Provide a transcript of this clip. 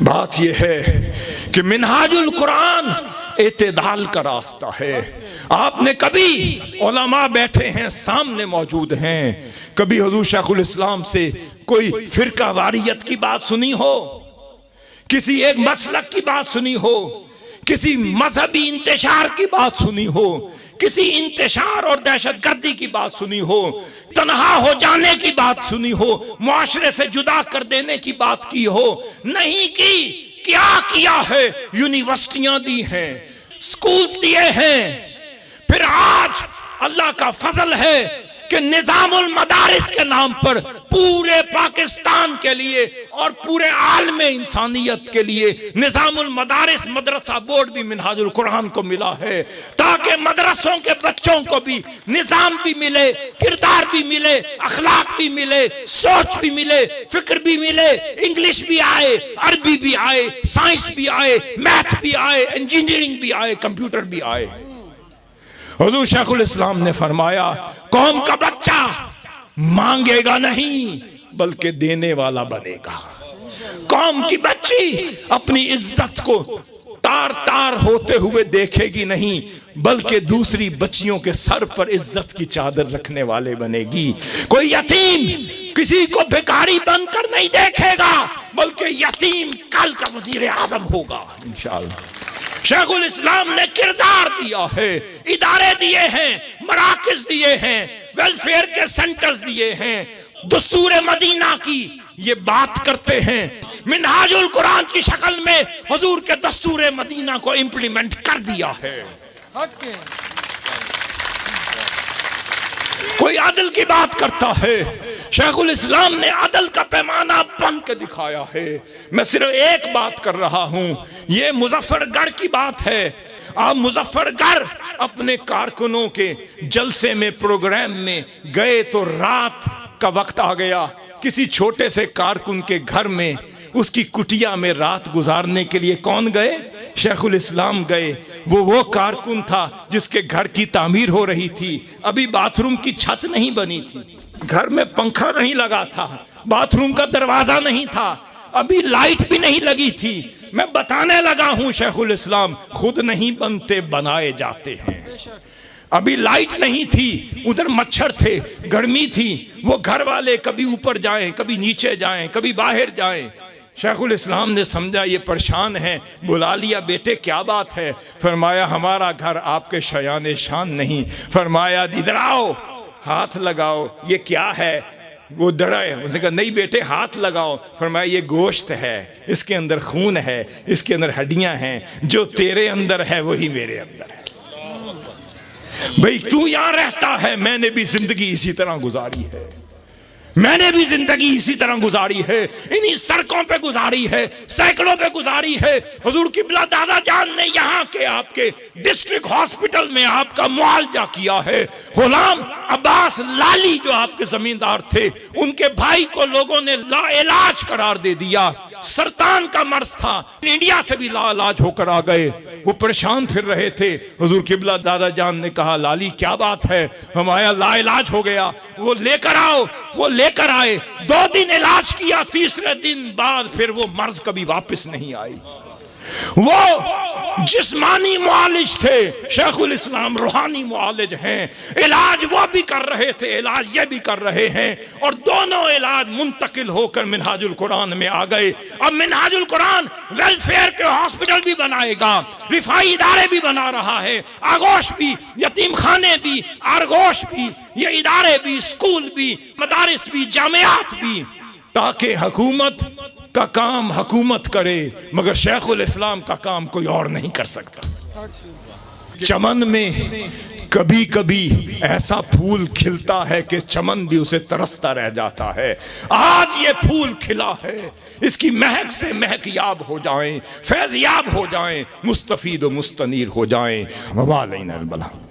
بات یہ ہے کہ منہاجُ القرآن اعتدال کا راستہ ہے۔ آپ نے کبھی علماء بیٹھے ہیں سامنے موجود ہیں، کبھی حضور شیخ الاسلام سے کوئی فرقہ واریت کی بات سنی ہو، کسی ایک مسلک کی بات سنی ہو، کسی مذہبی انتشار کی بات سنی ہو، کسی انتشار اور دہشت گردی کی بات سنی ہو، تنہا ہو جانے کی بات سنی ہو، معاشرے سے جدا کر دینے کی بات کی ہو؟ نہیں کی۔ کیا کیا ہے؟ یونیورسٹیاں دی ہیں، سکولز دیے ہیں، پھر آج اللہ کا فضل ہے کہ نظام المدارس کے نام پر پورے پاکستان کے لیے اور پورے عالم انسانیت کے لیے نظام المدارس مدرسہ بورڈ بھی منہاج القرآن کو ملا ہے، تاکہ مدرسوں کے بچوں کو بھی نظام بھی ملے، کردار بھی ملے، اخلاق بھی ملے، سوچ بھی ملے، فکر بھی ملے، انگلش بھی آئے، عربی بھی آئے، سائنس بھی آئے، میتھ بھی آئے، انجینئرنگ بھی آئے، کمپیوٹر بھی آئے۔ حضور شیخ الاسلام نے فرمایا قوم کا بچہ مانگے گا نہیں بلکہ دینے والا بنے گا۔ قوم کی بچی اپنی عزت کو تار تار ہوتے ہوئے دیکھے گی نہیں بلکہ دوسری بچیوں کے سر پر عزت کی چادر رکھنے والے بنے گی۔ کوئی یتیم کسی کو بھکاری بن کر نہیں دیکھے گا بلکہ یتیم کل کا وزیر اعظم ہوگا انشاءاللہ۔ شیخ الاسلام نے کردار دیا ہے، ادارے دیے ہیں، مراکز دیے ہیں، ویلفیئر کے سینٹرز دیے ہیں، دستور مدینہ کی یہ بات کرتے ہیں، منہاج القرآن کی شکل میں حضور کے دستور مدینہ کو امپلیمنٹ کر دیا ہے۔ کوئی عدل کی بات کرتا ہے، شیخ الاسلام نے عدل کا پیمانہ بن کے دکھایا ہے۔ میں صرف ایک بات کر رہا ہوں، یہ مظفر گڑھ کی بات ہے۔ آپ مظفر گڑھ اپنے کارکنوں کے جلسے میں پروگرام میں گئے تو رات کا وقت آ گیا، کسی چھوٹے سے کارکن کے گھر میں اس کی کٹیا میں رات گزارنے کے لیے کون گئے؟ شیخ الاسلام گئے۔ وہ کارکن تھا جس کے گھر کی تعمیر ہو رہی تھی، ابھی باتھ روم کی چھت نہیں بنی تھی، گھر میں پنکھا نہیں لگا تھا، باتھ روم کا دروازہ نہیں تھا، ابھی لائٹ بھی نہیں لگی تھی۔ میں بتانے لگا ہوں شیخ الاسلام خود نہیں بنتے بنائے جاتے ہیں۔ ابھی لائٹ نہیں تھی، ادھر مچھر تھے، گرمی تھی، وہ گھر والے کبھی اوپر جائیں، کبھی نیچے جائیں، کبھی باہر جائیں۔ شیخ الاسلام نے سمجھا یہ پریشان ہے، بلا لیا، بیٹے کیا بات ہے؟ فرمایا ہمارا گھر آپ کے شایان شان نہیں۔ فرمایا ادھر آؤ، ہاتھ لگاؤ، یہ کیا ہے؟ وہ ڈرے، اس نے کہا نہیں بیٹے ہاتھ لگاؤ۔ فرمایا یہ گوشت ہے، اس کے اندر خون ہے، اس کے اندر ہڈیاں ہیں، جو تیرے اندر ہے وہی میرے اندر ہے۔ بھئی تو یہاں رہتا ہے، میں نے بھی زندگی اسی طرح گزاری ہے، میں نے بھی زندگی اسی طرح گزاری ہے، انہی سڑکوں پہ گزاری ہے، سائیکلوں پہ گزاری ہے۔ حضور قبلہ دادا جان نے یہاں کے آپ کے ڈسٹرکٹ ہاسپٹل میں آپ کا معالجہ کیا ہے۔ غلام عباس لالی جو آپ کے زمیندار تھے، ان کے بھائی کو لوگوں نے لا علاج قرار دے دیا، سرطان کا مرض تھا، انڈیا سے بھی لا علاج ہو کر آ گئے، وہ پریشان پھر رہے تھے۔ حضور قبلہ دادا جان نے کہا لالی کیا بات ہے؟ ہمارا لا علاج ہو گیا، وہ لے کر آؤ۔ وہ لے کر آئے، 2 دن علاج کیا، تیسرے دن بعد پھر وہ مرض کبھی واپس نہیں آئی۔ وہ جسمانی معالج تھے، شیخ الاسلام روحانی معالج ہیں۔ علاج وہ بھی کر رہے تھے، علاج یہ بھی کر رہے ہیں، اور دونوں علاج منتقل ہو کر منہاج القرآن میں آ گئے۔ اب منہاج القرآن ویلفیئر کے ہاسپٹل بھی بنائے گا، رفائی ادارے بھی بنا رہا ہے، آغوش بھی، یتیم خانے بھی، آرگوش بھی، یہ ادارے بھی، سکول بھی، مدارس بھی، جامعات بھی، تاکہ حکومت کا کام حکومت کرے مگر شیخ الاسلام کا کام کوئی اور نہیں کر سکتا۔ چمن میں کبھی کبھی ایسا پھول کھلتا ہے کہ چمن بھی اسے ترستا رہ جاتا ہے۔ آج یہ پھول کھلا ہے، اس کی مہک سے مہک یاب ہو جائیں، فیض یاب ہو جائیں، مستفید و مستنیر ہو جائیں۔ وَمَا عَلَيْنَا الْبَلَاغُ۔